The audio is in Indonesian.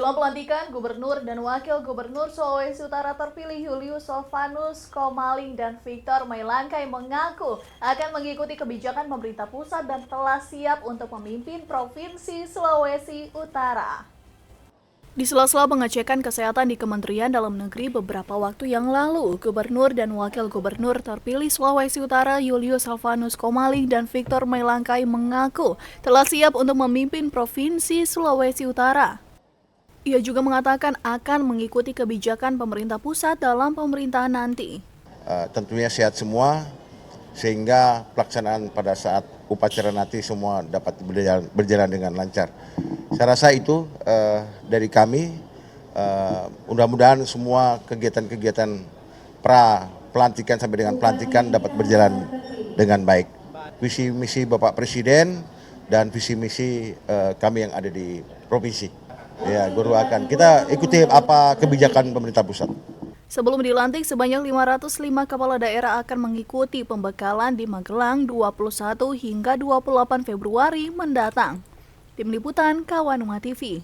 Dalam pelantikan, Gubernur dan Wakil Gubernur Sulawesi Utara terpilih Julius Salvanus Komaling dan Victor Mailangkai mengaku akan mengikuti kebijakan pemerintah pusat dan telah siap untuk memimpin Provinsi Sulawesi Utara. Di sela-sela pengecekan kesehatan di Kementerian Dalam Negeri beberapa waktu yang lalu, Gubernur dan Wakil Gubernur terpilih Sulawesi Utara Julius Salvanus Komaling dan Victor Mailangkai mengaku telah siap untuk memimpin Provinsi Sulawesi Utara. Ia juga mengatakan akan mengikuti kebijakan pemerintah pusat dalam pemerintahan nanti. Tentunya sehat semua, sehingga pelaksanaan pada saat upacara nanti semua dapat berjalan dengan lancar. Saya rasa itu dari kami, mudah-mudahan semua kegiatan-kegiatan pelantikan sampai dengan pelantikan dapat berjalan dengan baik. Visi misi Bapak Presiden dan visi misi kami yang ada di provinsi. Ya, guru akan kita ikuti apa kebijakan pemerintah pusat. Sebelum dilantik, sebanyak 505 kepala daerah akan mengikuti pembekalan di Magelang 21 hingga 28 Februari mendatang. Tim Liputan Kawanuma TV.